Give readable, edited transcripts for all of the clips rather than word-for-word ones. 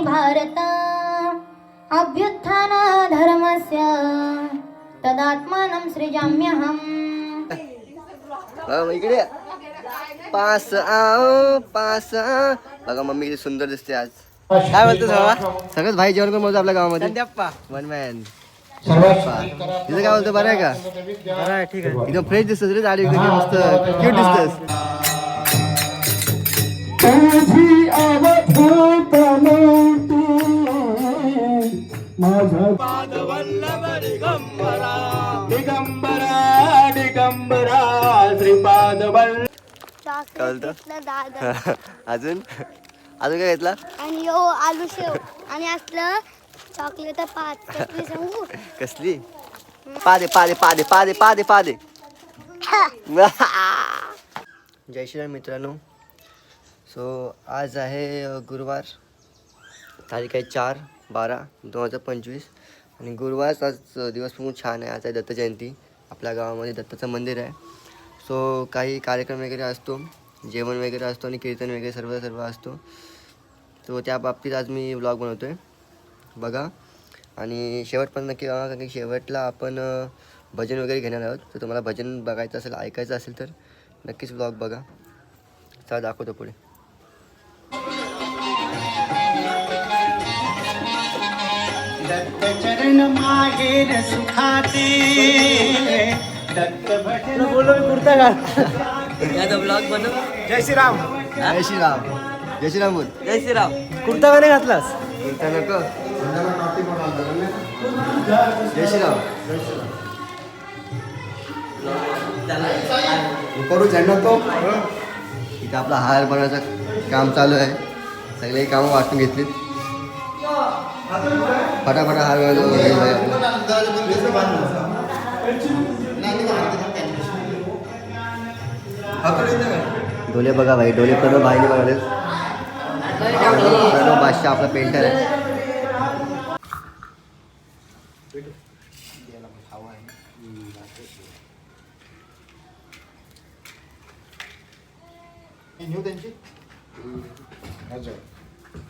भारत अभ्युत्थान धर्मस्य तदात्मानं सृजाम्यहम्. इकडे पास आओ पास आ. बघा मम्मी किती सुंदर दिसते आज. काय बोलतोस बाबा? सगळंच भाई जेवण करून बोलतो आपल्या गावामध्ये. One man. तिथं काय बोलतो? बरं आहे का? बरं आहे, ठीक आहे. एकदम फ्रेश दिसतोस रे. गाडी एकदम मस्त क्यूट दिसतोस. अजून अजून काय घेतला? आणि यो आलू शेव आणि असलं चॉकलेट 5 सांगू. कसली? पादे पादे पादे पादे पादे पादे. जय श्रीराम मित्रांनो. सो आज आहे गुरुवार. तारीख आहे 4/12/2025 आणि गुरुवार आज दिवस खूप छान आहे. आज आहे दत्त जयंती. आपल्या गावामध्ये दत्ताचं मंदिर आहे. सो काही कार्यक्रम वगैरे असतो, जेवण वगैरे असतो आणि कीर्तन वगैरे सर्व असतो. तो त्या बाबतीत आज मी व्लॉग बनवतो आहे. बघा आणि शेवट पण नक्की बघा, कारण की शेवटला आपण भजन वगैरे घेणार आहोत. तर तुम्हाला भजन बघायचं असेल, ऐकायचं असेल तर नक्कीच व्लॉग बघा. चला दाखवतो पुढे. दत्तचरण मागेर सुखाते दत्त भजन बोलो मी कुर्ता घाल. याचा ब्लॉग बनव. जय श्रीराम. जय श्रीराम. जय श्रीराम बोल. जय श्रीराम. कुर्ता का नाही घातलास? कुर्ता नको. जय श्रीराम. करू झेंडा तो. इथं आपला हार बनवायचं काम चालू आहे. सगळे कामं वाटून घेतलीत. फटाफट हार डोले बघा भाई. डोले प्रणव भाईने बनवले. प्रणव बादशाह आपला पेंटर आहे.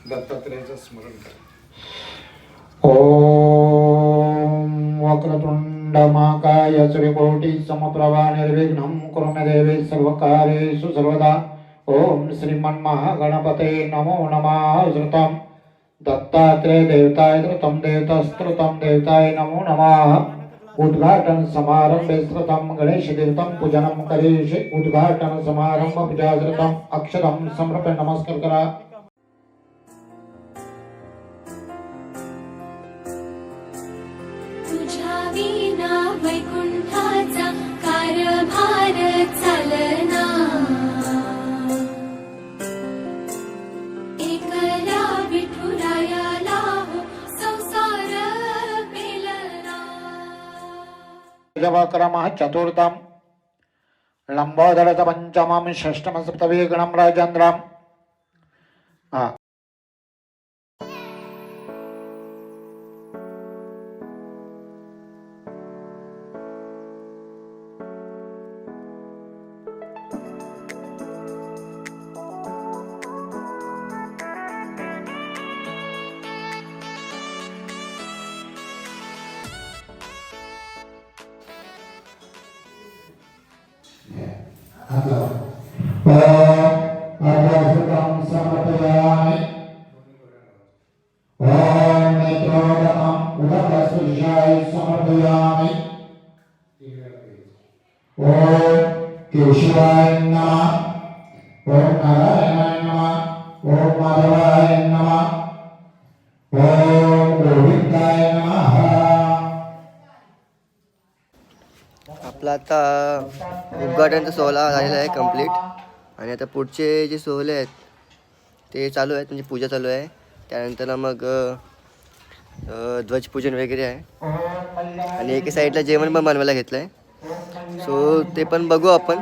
दत्तात्रेयाचं स्मरण करा. ओम वक्रतुंड महाकाय सूर्यकोटि समप्रभा निर्विघ्नं कुरु मे देवी सर्वकार्येषु सर्वदा. ओम श्रीमन्महागणपते नमो नमः. श्रुतं दत्तात्रेय देवताय श्रुतं देवतास्त्रुतं देवताय नमो नमः. उद्घाटन समारंभे श्रुतं गणेश देवतं पूजनं करिष्ये. उद्घाटन समारंभ पूजा श्रुतं अक्षरं समर्पय. नमस्कार करा. वैकुंठाचा कारभार चालना. एकला विठुरायाला संसार पेलना. जवाक्रमः चतुर्थं लंबोदरच पंचमं षष्ठम सप्तमी गणं राजेन्द्रं. आदासुतं समर्पयामि. ओम नेत्रोदकं उदकस्पर्शाय समर्पयामि. ओम केशवाय नमः. ओम नारायणाय नमः. ओम माधवाय नमः. ओम गोविंदाय नमः. आपला आता उद्घाटनचा सोहळा झालेला आहे कंप्लीट. आणि आता पुढचे जे सोहळे आहेत ते चालू आहेत, म्हणजे पूजा चालू आहे. त्यानंतर मग ध्वजपूजन वगैरे आहे. आणि एका साईडला जेवण पण बनवायला घेतलं आहे. सो ते पण बघू आपण.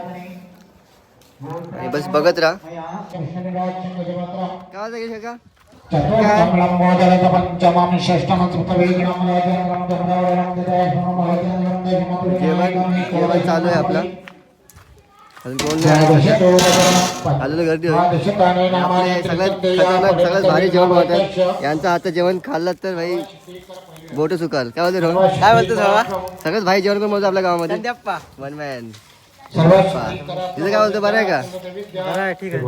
आणि बस बघत राहा. काय जाईल का पंचमं षष्ठम सप्तमी गणं जेवण चालू आहे आपला. अजून कोण नाही आलेलं गर्दी होईल. आपले सगळ्यात भारी जेवण बनवतात. यांचं हातचं जेवण खाल्लं तर भाई बोट सुकाल. काय बोलतो रोहन? काय बोलतो सगळ्यात भाई जेवण कोण बोलतो आपल्या गावामध्ये? One man. तिथं काय बोलतो? बरं आहे का?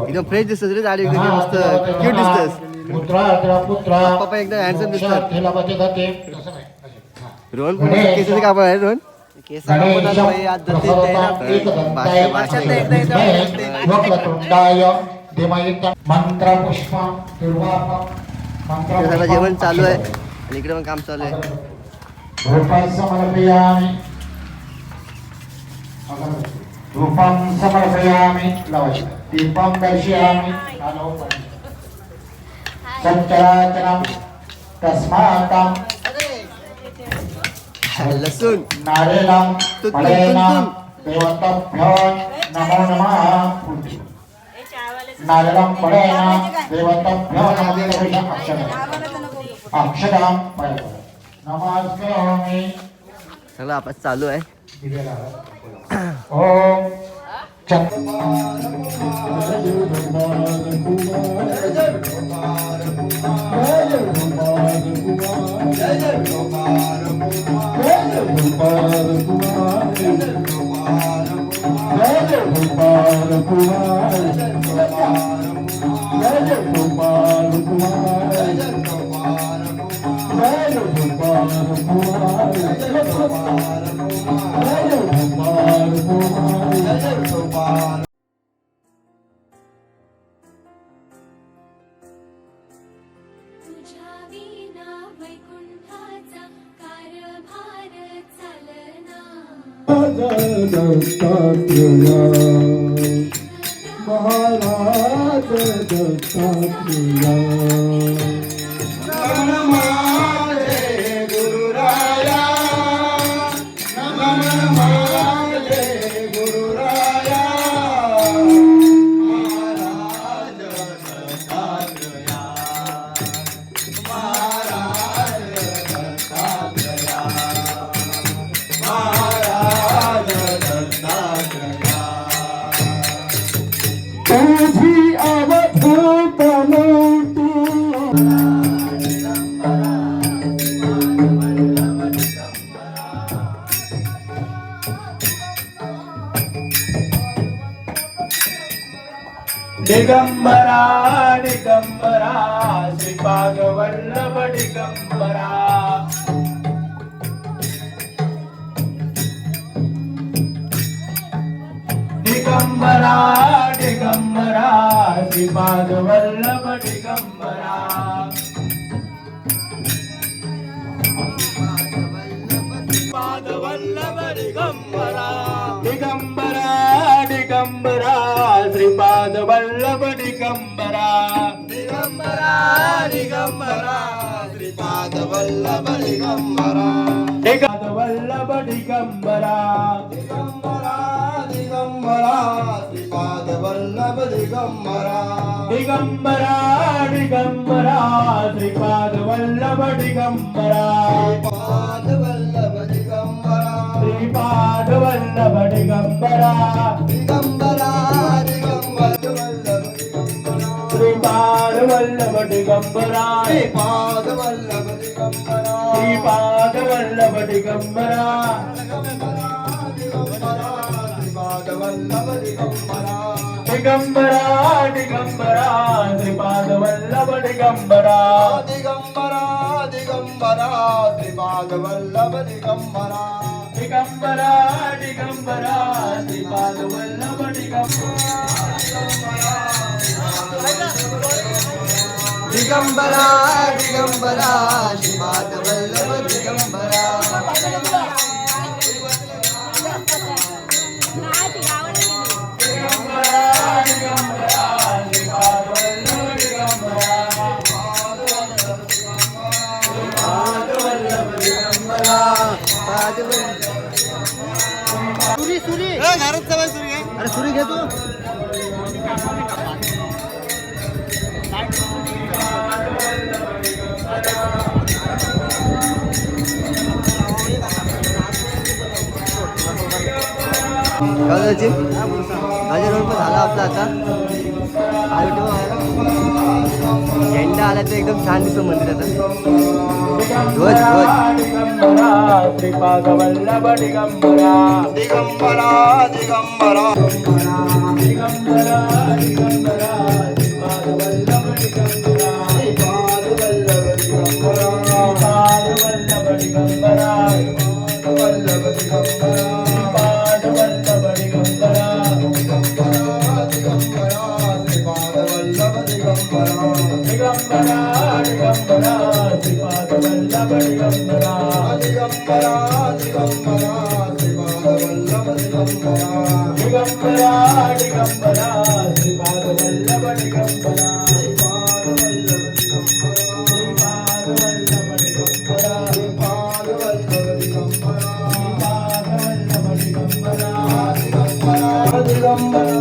एकदम फ्रेश दिसतोस रे. गाडी एकदम मस्त क्यूट दिसतोस. पप्पा एकदम हँडसम दिसतात. रोहन पण केसाचं काम आहे. रोहन जेवण चालू आहे आणि इकडे पण काम चालू आहे. रूपं समर्पयामि दीपं दर्शयामि सच्चराचरं तस्मात् लसूण नारेलं फलेन देवताभ्यो नमो नमः. नारेलं फलेन देवताभ्यो नमो नमः. अक्षरं नमस्कारामि. सगळं आपण चालू आहे. ओम तुझ्या विना वैकुंठाचा कारभार चालना. महाराज दत्तात्रेय गुरुराया नमन माझे गुरुराया. महाराज दत्तात्रेया महाराज दत्तात्रेया महाराज दत्तात्रेया. तुझी अवधूत नव्हती दिगंबरा दिगंबरा श्रीपाद वल्लभ दिगंबरा. दिगंबरा दिगंबरा श्रीपाद वल्लभ दिगंबरा. श्रीपाद वल्लभ दिगंबरा. दिगंबरा दिगंबरा श्रीपाद वल्लभ दिगंबरा. दिगंबरा दिगंबरा श्रीपाद वल्लभ दिगंबरा. दिगंबर वल्लभ दिगंबरा. दिगंबरा दिगंबरा श्रीपाद वल्लभ दिगंबरा. दिगंबरा दिगंबरा श्रीपाद वल्लभ दिगंबरा. श्रीपाद वल्लभ दिगंबरा. श्रीपाद वल्लभ दिगंबरा. दिगंबरा दिगंबर वल्लभ दिगंबरा. श्रीपाद वल्लभ दिगंबरा. श्रीपाद वल्लभ दिगंबरा. श्रीपाद वल्लभ दिगंबरा. श्रीपाद वल्लभ दिगंबरा. दिगंबरा दिगंबरा श्रीपाद वल्लभ दिगंबरा. दिगंबरा दिगंबरा श्रीपाद वल्लभ दिगंबरा. दिगंबरा दिगंबरा श्रीपाद वल्लभ दिगंबरा. दिगंबरा दिगंबरा श्रीपाद वल्लभ दिगंबरा. अरे सुरी घे तू. काय माझ्या रोड पण झाला आपला आता आलो झेंडा आला तर एकदम छान दिसतो मंदिर आता ध्वज ध्वज श्रीपाद वल्लभ दिगंबरा दिगंबरा दिगंबरा दिगंबरा दिगंबरा श्रीपाद वल्लभ दिगंबरा श्रीपाद वल्लभ दिगंबरा श्रीपाद वल्लभ दिगंबरा वल्लभ दिगंबरा श्रीपाद वल्लभ दिगंबरा दिगंबरा श्रीपाद वल्लभ दिगंबरा दिगंबरा दिगंबरा श्रीपाद वल्लभ दिगंबरा दिगंबरा दिगंबरा श्रीपाद वल्लभ दिगंबरा दिगंबरा दिगंबरा श्रीपाद वल्लभ दिगंबरा श्रीपाद वल्लभ दिगंबरा श्रीपाद वल्लभ दिगंबरा श्रीपाद वल्लभ दिगंबरा श्रीपाद वल्लभ दिगंबरा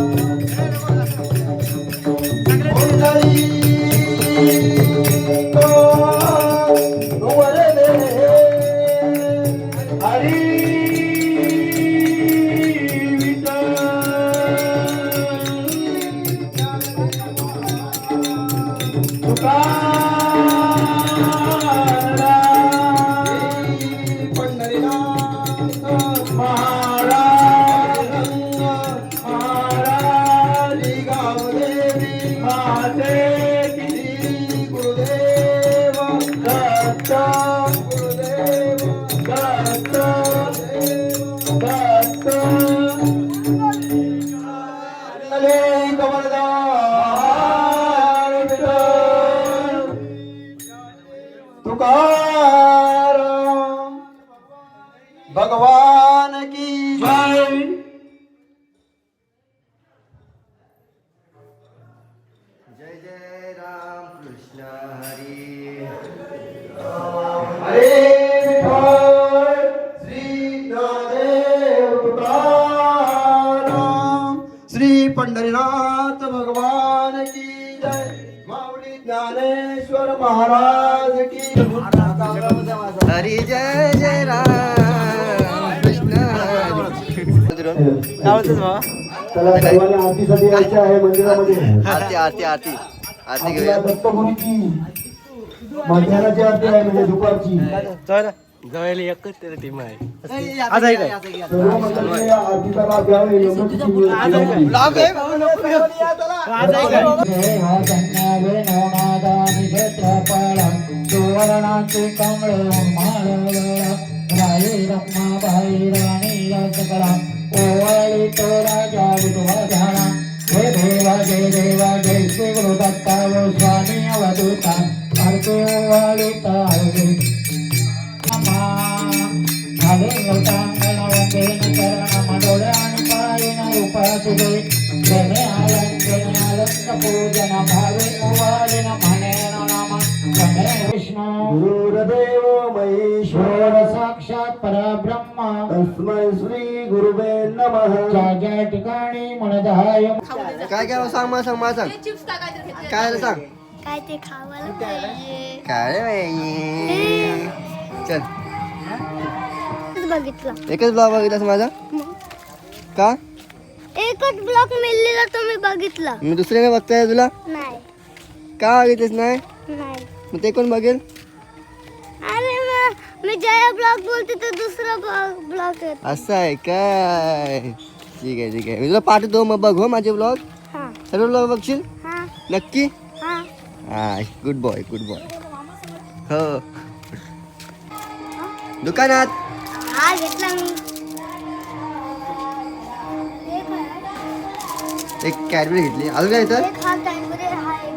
तुकाराम भगवान की जय। जय जय राम कृष्ण हरी हरे विठ्ठल श्री ज्ञानदेव तुकाराम श्री पंढरीनाथ भगवान की जय। माऊली ज्ञानेश्वर महाराज की हरी जय जय राम कृष्ण त्याला सर्वांना आरतीसाठी यायचे आहे मंदिरामध्ये. आरती आरती आरती आरती आपल्या घेऊया दत्तगुरूची मध्यानाची आरती आहे म्हणजे दुपारची. सर्व मंडळी आरतीचा लाभ घ्यावा एवढंच सुवर्णाचे कमळ माळवळा राई रमाबाई राणी सकला ओवाळी तो राजा विधवा झाला. हे देवा जय देवा जय श्री गुरु दत्ता व स्वामी अवधूता आरती ओवाळी ताळी झाले लोटांगण वंदेन चरण डोळे आणि पायन रूपा तुझे प्रेमे आलंक पूजन भावे ओवाळीन म्हणेन नाम रमे विष्णू गुरुदेव महेश्वर साक्षात परब्रह्म तस्मै श्री गुरुवे नमः. ज्या ठिकाणी मनदाय काय काय सांग मला सांग मला सांग काय झालं सांग काय ते खावायला पाहिजे काय रे बाई? चल बघितलं एकच ब्लॉग बघितलास माझा का एकच ब्लॉक मिळलेला तुम्ही बघितला मी दुसरे काय बघताय तुला नाही का बघितलेस नाही नाही मग ते कोण बघेल अरे मी जया ब्लॉग बोलते तर दुसरा ब्लॉग येत असं आहे काय ठीक आहे ठीक आहे मी तुला पाठवतो मग बघ हो माझे ब्लॉग हा सर्व ब्लॉग बघशील हा नक्की हा हा गुड बॉय हो दुकानात हा घेतला मी एक कॅडबरी घेतली अजून काय येतं एक हा कॅडबरी हा एक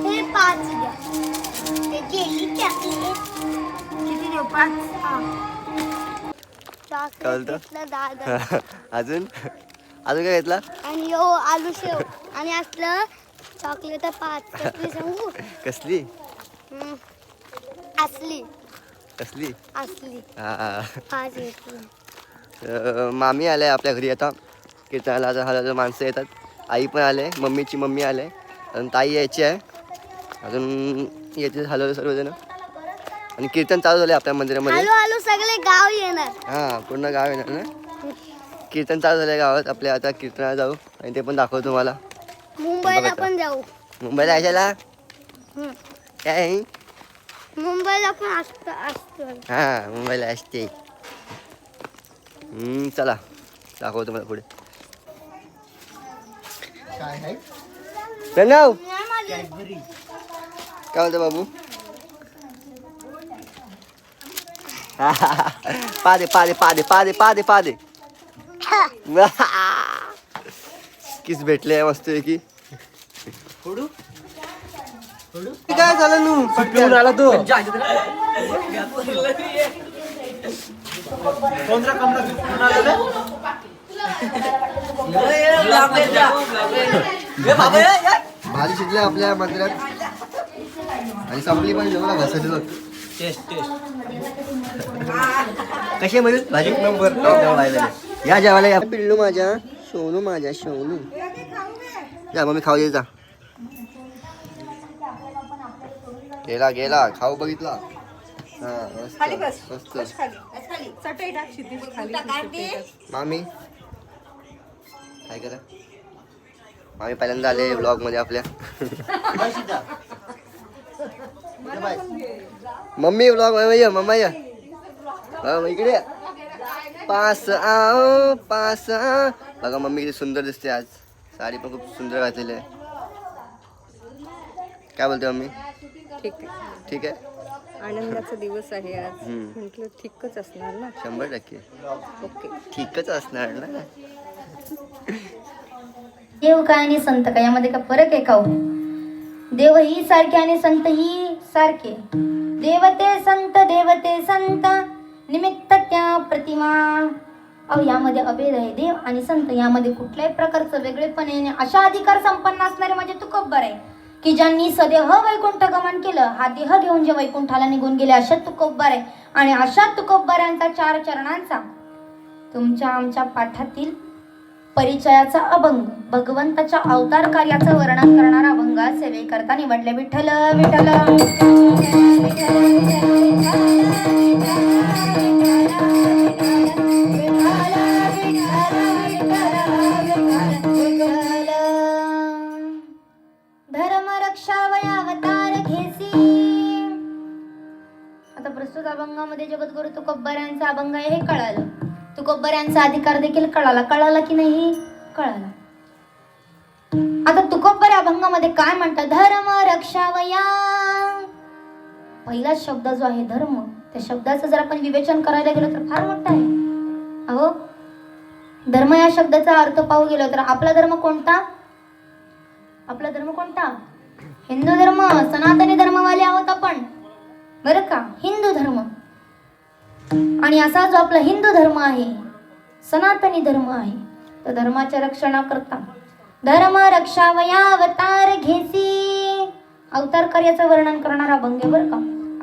हे 5 द्या हे जेली चॉकलेट किती देऊ 5 हा चॉकलेट कळतं? घेतलं 10 अजून अजून काय घेतला आणि यो आलू शेव आणि असलं चॉकलेट 5 कसली सांगू कसली असली कसली असली हा 5 घेतली मामी आले आपल्या घरी आता कीर्तनाला आता हजारो माणसं येतात आई पण आले मम्मीची मम्मी आले अजून ताई यायची आहे अजून येते हलवले सर्वजण आणि कीर्तन चालू झाले आपल्या मंदिरामध्ये हळू हळू सगळे गाव येणार हां पूर्ण गाव येणार ना कीर्तन चालू झालं गावात आपल्या. आता कीर्तनाला जाऊ आणि ते पण दाखवतो तुम्हाला. मुंबईला पण जाऊ. मुंबईला यायला हम्म. काय आहे? मुंबईला पण असतं. हा मुंबईला असते. चला दाखवतो तुम्हाला पुढे. प्रणव काय बोलतो बाबू? पादे पादे पादे पादे पादे पादे किस भेटले मस्त की. काय झालं नू पिऊन आला तो. भाजी शिजली आपल्या मंदिरात आणि संपली पण जेवढा घसरली बघ. कशी म्हणून भाजी नंबर या जेवायला या. पिल्लू माझ्या सोनू माझ्या सोनू या मग मी खाऊ द्यायचा. गेला गेला खाऊ बघितला. हा मस्त मस्त. मामी काय करा. मामी पहिल्यांदा आले ब्लॉग मध्ये आपल्या. मम्मी ब्लॉग मम्मा या इकडे. पास आओ पास आओ. बघा मम्मी किती सुंदर दिसते आज. साडी पण खूप सुंदर घातलेली आहे. काय बोलते मम्मी? ठीक आहे. ठीक आहे. आनंदाचा दिवस आहे आज. म्हटलं ठीकच असणार ना. 100% ओके. ठीकच असणार ना. देव काय आणि संत काय यामध्ये का फरक आहे का हो? देव ही सारखे आणि संत ही सारखे. देवते संत निमित्त त्या प्रतिमा. अहो यामध्ये अभेद आहे. देव आणि संत यामध्ये कुठल्याही प्रकारचं वेगळेपण आहे. अशा अधिकार संपन्न असणारे म्हणजे तुकोबर आहे की ज्यांनी सदेह वैकुंठ गमन केलं. हा देह घेऊन जे वैकुंठाला निघून गेले अशा तुकोबर आहे. आणि अशा तुकोबऱ्यांचा 4 चरणांचा तुमच्या आमच्या पाठातील परिचयाचा अभंग, भगवंताच्या अवतार कार्याचं वर्णन करणारा अभंग सेवेकरता निवडले. विठ्ठल विठ्ठल धर्म रक्षावयावतार घेसी. आता प्रस्तुत अभंगामध्ये जगद्गुरु तुकोबऱ्यांचा अभंग आहे हे कळालं. तुकोबऱ्यांचा अधिकार देखील कळाला की नाही? कळाला. आता तुकोबर अभंगामध्ये काय म्हणतात? धर्म रक्षावया. पहिला शब्द जो आहे धर्म, त्या शब्दाचं जर आपण विवेचन करायला गेलो तर फार मोठा आहे. अहो धर्म या शब्दाचा अर्थ पाहू गेलो तर आपला धर्म कोणता? आपला धर्म कोणता? हिंदू धर्म. सनातनी धर्मवाले आहोत आपण बरं का. हिंदू धर्म. आणि असा जो आपला हिंदू धर्म आहे, सनातनी धर्म आहे, तर धर्माच्या रक्षणाकरता धर्म रक्षावया अवतार घेसी. अवतार कार्याचं वर्णन करणारा अभंग आहे बरं का.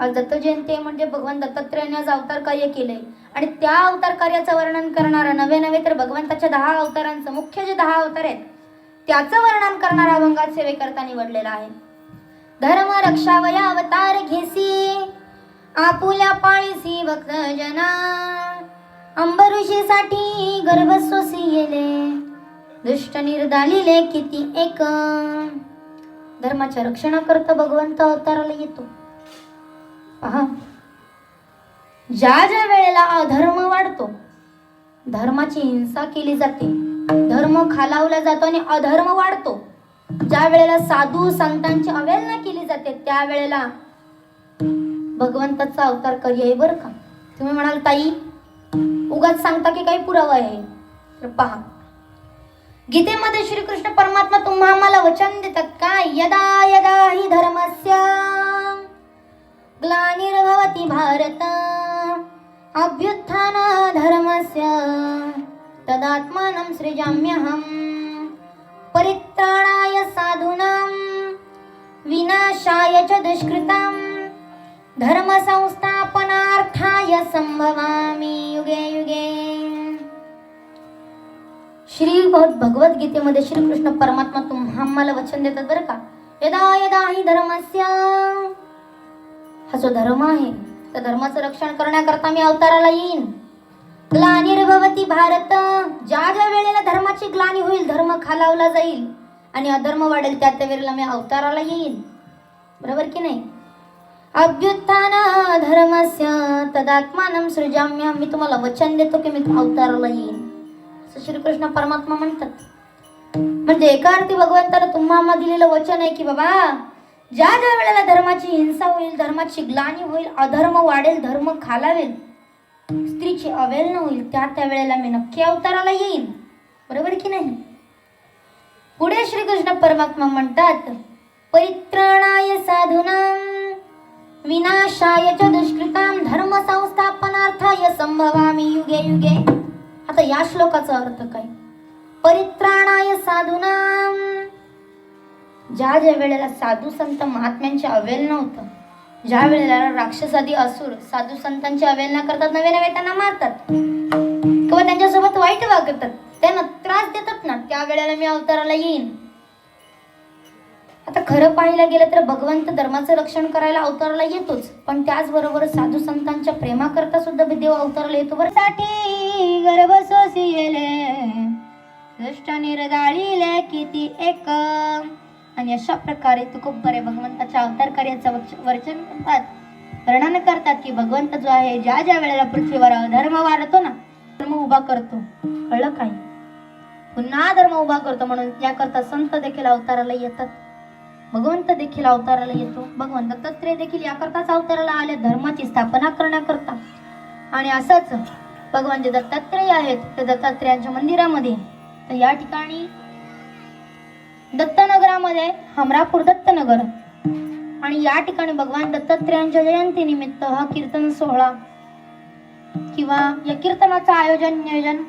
आज दत्त जयंती म्हणजे भगवान दत्तात्रेयाने आज अवतार कार्य केलंय आणि त्या अवतार कार्याचं वर्णन करणारा नव्हे तर भगवंताच्या 10 अवतारांचं मुख्य जे 10 अवतार आहेत त्याचं वर्णन करणारा अभंगात सेवेकरता निवडलेला आहे. धर्म रक्षावया अवतार घेसी. आपुल्या पाळीसी भक्त जना. अंबऋषीसाठी गर्भस्वसी गेले. दुष्ट निर्दालिले किती एक. धर्माच्या रक्षणाकरता भगवंत अवताराला येतो. पहा ज्या ज्या वेळेला अधर्म वाढतो, धर्माची हिंसा केली जाते, धर्म खालावला जातो आणि अधर्म वाढतो, ज्या वेळेला साधू संतांची अवहेलना केली जाते त्यावेळेला भगवंताचा अवतार कार्य आहे बरं का. तुम्ही म्हणाल ताई उगाच सांगता की काही पुरावा आहे? तर पहा गीतेमध्ये श्रीकृष्ण परमात्मा तुम्हा आम्हाला वचन देतात काय? यदा यदा हि धर्मस्य ग्लानिर्भवति भारत अभ्युत्थान धर्मस्य तदात्मानं सृजाम्यहम् परित्राणाय साधूनां विनाशाय च दुष्कृतां धर्म संस्थापनार्थाय संभवामि युगे युगे. श्री भगवद्गीतेमध्ये श्रीकृष्ण परमात्मा तुम्हा आम्हाला वचन देतात बरं का. यदा यदा हि धर्मस्य, हा जो धर्म आहे त्या धर्माचं रक्षण करण्याकरता मी अवताराला येईन. ग्लानिर्भवती भारत, ज्या ज्या वेळेला धर्माची ग्लानी होईल, धर्म खालावला जाईल आणि अधर्म वाढेल, त्या त्या वेळेला मी अवताराला येईल. बरोबर की नाही? अभ्युत्थान धर्मस्य तदात्मानं सृजाम्यहं, मी तुम्हाला वचन देतो की मी अवताराला येईल, असं श्रीकृष्ण परमात्मा म्हणतात. म्हणजे एका अर्थी भगवंतानं तुम्हाला दिलेलं वचन आहे की बाबा, ज्या ज्या वेळेला धर्माची हिंसा होईल, धर्माची ग्लानी होईल, अधर्म वाढेल, धर्म खालावेल, स्त्रीची अवेलना होईल, त्या त्या वेळेला मी नक्की अवताराला येईल. बरोबर की नाही? पुढे श्रीकृष्ण परमात्मा म्हणतात, परित्राणाय साधूनां विनाशाय च दुष्कृतां धर्म संस्थापनार्थाय संभवामि युगे युगे. आता या श्लोकाचा अर्थ काय? परित्राणाय साधूनां, ज्या ज्या वेळेला साधू संत महात्म्यांचे अवेलना होतं, ज्या वेळेला राक्षसादी असुर साधू संतांची अवेलना करतात, नवे नवे त्यांना मारतात किंवा त्यांच्यासोबत वाईट वागतात, त्यांना त्रास देतात ना, त्या वेळेला मी अवताराला येईन. आता खरं पाहायला गेलं तर भगवंत धर्माचं रक्षण करायला अवताराला येतोच, पण त्याचबरोबर साधू संतांच्या प्रेमाकरता सुद्धा देव अवताराला येतो. बरं, साठी गर्भ सोसिले दृष्ट निरगाळीले किती एक, आणि अशा प्रकारे तुकोबरे भगवंताच्या अवतार कार्याचं वर्णन करतात की भगवंत जो आहे, ज्या ज्या वेळेला पृथ्वीवर धर्म वाढतो ना, धर्म उभा करतो. कळलं काय? पुन्हा धर्म उभा करतो, म्हणून याकरता संत देखील अवताराला येतात, भगवंत देखील अवताराला येतो. भगवंत दत्तात्रेय देखील याकरताच अवताराला आले, धर्माची स्थापना करण्याकरता. आणि असंच भगवान जे दत्तात्रेय आहेत, ते दत्तात्रेयांच्या मंदिरामध्ये, तर या ठिकाणी दत्तनगरामध्ये हमरापूर दत्तनगर, आणि या ठिकाणी भगवान दत्तात्रेयांच्या जयंती निमित्त हा कीर्तन सोहळा किंवा या कीर्तनाचं आयोजन नियोजन